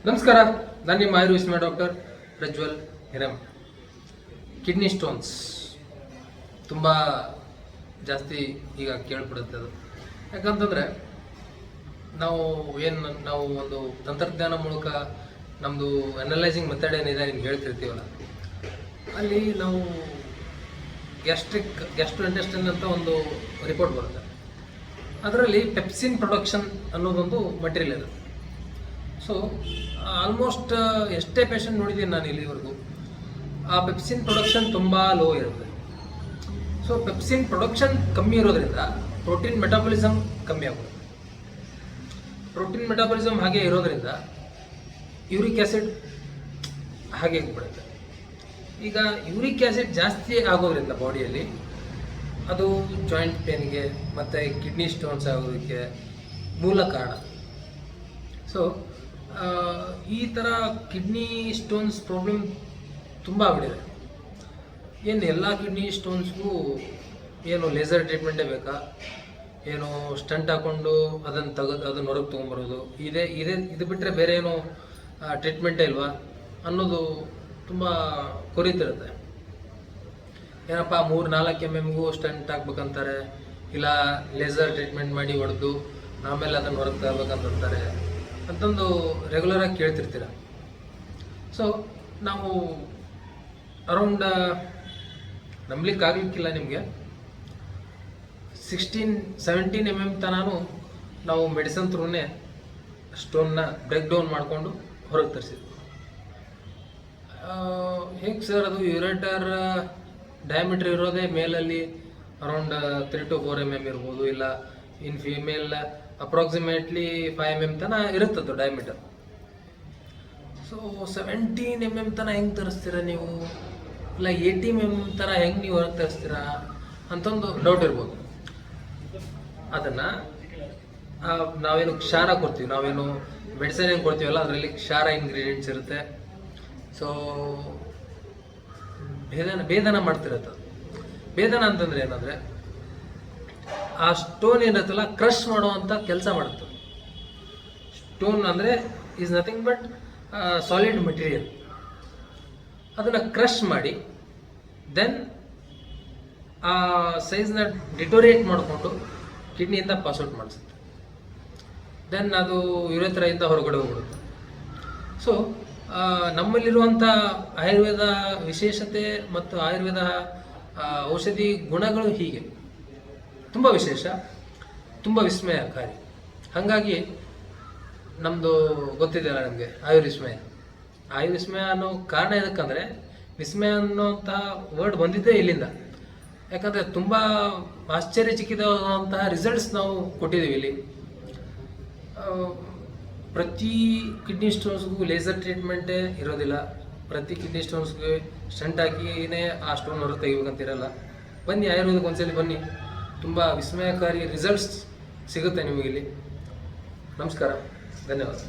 ನಮಸ್ಕಾರ, ನಾನು ನಿಮ್ಮ Ayurveda doctor Prajwal Hiram. Kidney stones ತುಂಬ ಜಾಸ್ತಿ ಈಗ ಕೇಳ್ಬಿಡುತ್ತೆ. ಅದು ಯಾಕಂತಂದರೆ ನಾವು ಒಂದು ತಂತ್ರಜ್ಞಾನ ಮೂಲಕ ನಮ್ಮದು ಅನಲೈಸಿಂಗ್ ಮೆಥಡ್ ಏನಿದೆ ನಿಮ್ಗೆ ಹೇಳ್ತಿರ್ತೀವಲ್ಲ, ಅಲ್ಲಿ ನಾವು ಗ್ಯಾಸ್ಟ್ರೋಇಂಟೆಸ್ಟೈನ್ ಅಂತ ಒಂದು ರಿಪೋರ್ಟ್ ಬರುತ್ತೆ. ಅದರಲ್ಲಿ ಪೆಪ್ಸಿನ್ ಪ್ರೊಡಕ್ಷನ್ ಅನ್ನೋದೊಂದು ಮಟೀರಿಯಲ್ ಇದೆ. ಸೊ ಆಲ್ಮೋಸ್ಟ್ ಎಷ್ಟೇ ಪೇಷಂಟ್ ನೋಡಿದ್ದೀನಿ ನಾನು ಇಲ್ಲಿವರೆಗೂ, ಆ ಪೆಪ್ಸಿನ್ ಪ್ರೊಡಕ್ಷನ್ ತುಂಬ ಲೋ ಇರುತ್ತೆ. ಸೊ ಪೆಪ್ಸಿನ್ ಪ್ರೊಡಕ್ಷನ್ ಕಮ್ಮಿ ಇರೋದ್ರಿಂದ ಪ್ರೋಟೀನ್ ಮೆಟಾಬಲಿಸಮ್ ಕಮ್ಮಿ ಆಗುತ್ತೆ. ಪ್ರೋಟೀನ್ ಮೆಟಾಬಲಿಸಮ್ ಹಾಗೆ ಇರೋದ್ರಿಂದ ಯೂರಿಕ್ ಆ್ಯಸಿಡ್ ಹಾಗೆ ಬಿಡುತ್ತೆ. ಈಗ ಯೂರಿಕ್ ಆ್ಯಸಿಡ್ ಜಾಸ್ತಿ ಆಗೋದ್ರಿಂದ ಬಾಡಿಯಲ್ಲಿ ಅದು ಜಾಯಿಂಟ್ ಪೇನ್ಗೆ ಮತ್ತು ಕಿಡ್ನಿ ಸ್ಟೋನ್ಸ್ ಆಗೋದಕ್ಕೆ ಮೂಲ ಕಾರಣ. ಸೊ ಈ ಥರ ಕಿಡ್ನಿ ಸ್ಟೋನ್ಸ್ ಪ್ರಾಬ್ಲಮ್ ತುಂಬ ಆಗ್ಬಿಟ್ಟಿದೆ. ಏನು ಎಲ್ಲ ಕಿಡ್ನಿ ಸ್ಟೋನ್ಸ್ಗೂ ಏನು ಲೇಸರ್ ಟ್ರೀಟ್ಮೆಂಟೇ ಬೇಕಾ, ಏನು ಸ್ಟಂಟ್ ಹಾಕ್ಕೊಂಡು ಅದನ್ನು ಹೊರಗೆ ತೊಗೊಂಬರೋದು ಇದು ಬಿಟ್ಟರೆ ಬೇರೆ ಏನು ಟ್ರೀಟ್ಮೆಂಟೇ ಇಲ್ವಾ ಅನ್ನೋದು ತುಂಬ ಕೊರೀತಿರುತ್ತೆ. ಏನಪ್ಪ 3-4 MM ಸ್ಟಂಟ್ ಹಾಕ್ಬೇಕಂತಾರೆ, ಇಲ್ಲ ಲೇಸರ್ ಟ್ರೀಟ್ಮೆಂಟ್ ಮಾಡಿ ಹೊಡೆದು ಆಮೇಲೆ ಅದನ್ನು ಹೊರಗೆ ತಗೋಬೇಕಂತಾರೆ ಅಂತಂದು ರೆಗ್ಯುಲರಾಗಿ ಕೇಳ್ತಿರ್ತೀರ. ಸೊ ನಾವು ಅರೌಂಡ್ ನಂಬಲಿಕ್ಕಾಗಲಿಕ್ಕಿಲ್ಲ ನಿಮಗೆ 16-17 MM ತನೂ ನಾವು ಮೆಡಿಸನ್ ಥ್ರೂನೇ ಸ್ಟೋನ್ನ ಬ್ರೇಕ್ ಡೌನ್ ಮಾಡಿಕೊಂಡು ಹೊರಗೆ ತರಿಸಿದ್ವಿ. ಹೇಗೆ ಸರ್ ಅದು ಯುರೇಟರ್ ಡಯಾಮೀಟ್ರ್ ಇರೋದೇ ಮೇಲಲ್ಲಿ ಅರೌಂಡ್ 3 to 4 MM ಇರ್ಬೋದು, ಇಲ್ಲ ಇನ್ ಫೀಮೇಲ್ ಅಪ್ರಾಕ್ಸಿಮೇಟ್ಲಿ 5 MM ತನಕ ಇರುತ್ತದು ಡಯಾಮೀಟರ್. ಸೊ 17 MM ತನಕ ಹೆಂಗೆ ತರಿಸ್ತೀರಾ ನೀವು, ಇಲ್ಲ 18 MM ಥರ ಹೆಂಗೆ ನೀವು ಹೊರಗೆ ತರಿಸ್ತೀರಾ ಅಂತೊಂದು ಡೌಟ್ ಇರ್ಬೋದು. ಅದನ್ನು ನಾವೇನು ಕ್ಷಾರ ಕೊಡ್ತೀವಿ, ನಾವೇನು ಮೆಡಿಸಿನ್ ಏನು ಕೊಡ್ತೀವಲ್ಲ ಅದರಲ್ಲಿ ಕ್ಷಾರ ಇಂಗ್ರೀಡಿಯೆಂಟ್ಸ್ ಇರುತ್ತೆ. ಸೊ ಭೇದನ ಮಾಡ್ತಿರತ್ತೆ. ಭೇದನ ಅಂತಂದರೆ ಏನಂದರೆ ಆ ಸ್ಟೋನ್ ಏನಿರುತ್ತಲ್ಲ ಕ್ರಷ್ ಮಾಡುವಂಥ ಕೆಲಸ ಮಾಡುತ್ತೆ. ಸ್ಟೋನ್ ಅಂದರೆ is nothing but solid material. ಅದನ್ನು ಕ್ರಷ್ ಮಾಡಿ ದೆನ್ ಆ ಸೈಜ್ನ ಡಿಟೋರಿಯೇಟ್ ಮಾಡಿಕೊಂಡು ಕಿಡ್ನಿಯಿಂದ ಪಾಸ್ಔಟ್ ಮಾಡಿಸುತ್ತೆ. ದೆನ್ ಅದು ಯುರೇಥ್ರಾಯಿಂದ ಹೊರಗಡೆ ಹೋಗ್ಬಿಡುತ್ತೆ. ಸೊ ನಮ್ಮಲ್ಲಿರುವಂಥ ಆಯುರ್ವೇದ ವಿಶೇಷತೆ ಮತ್ತು ಆಯುರ್ವೇದ ಔಷಧಿ ಗುಣಗಳು ಹೀಗೆ ತುಂಬ ವಿಶೇಷ, ತುಂಬ ವಿಸ್ಮಯಕಾರಿ. ಹಾಗಾಗಿ ನಮ್ಮದು ಗೊತ್ತಿದೆಯಲ್ಲ ನಮಗೆ ಆಯುರ್ವಿಸ್ಮಯ ಅನ್ನೋ ಕಾರಣ ಎದಕ್ಕಂದರೆ ವಿಸ್ಮಯ ಅನ್ನೋಂಥ ವರ್ಡ್ ಬಂದಿದ್ದೇ ಇಲ್ಲಿಂದ. ಯಾಕಂದರೆ ತುಂಬ ಆಶ್ಚರ್ಯಚಕಿತವಾದಂತಹ ರಿಸಲ್ಟ್ಸ್ ನಾವು ಕೊಟ್ಟಿದ್ದೀವಿ ಇಲ್ಲಿ. ಪ್ರತಿ ಕಿಡ್ನಿ ಸ್ಟೋನ್ಸ್ಗೂ ಲೇಸರ್ ಟ್ರೀಟ್ಮೆಂಟೇ ಇರೋದಿಲ್ಲ. ಪ್ರತಿ ಕಿಡ್ನಿ ಸ್ಟೋನ್ಸ್ಗೆ ಸ್ಟಂಟ್ ಹಾಕಿನೇ ಆ ಸ್ಟೋನ್ ಹೊರಗೆ ತೆಗಿಬೇಕಂತಿರಲ್ಲ. ಬನ್ನಿ, ಆಯುರ್ವೇದಕ್ಕೆ ಒಂದ್ಸಲಿ ಬನ್ನಿ, ತುಂಬ ವಿಸ್ಮಯಕಾರಿ ರಿಸಲ್ಟ್ಸ್ ಸಿಗುತ್ತೆ ನಿಮಗಿಲ್ಲಿ. ನಮಸ್ಕಾರ, ಧನ್ಯವಾದ.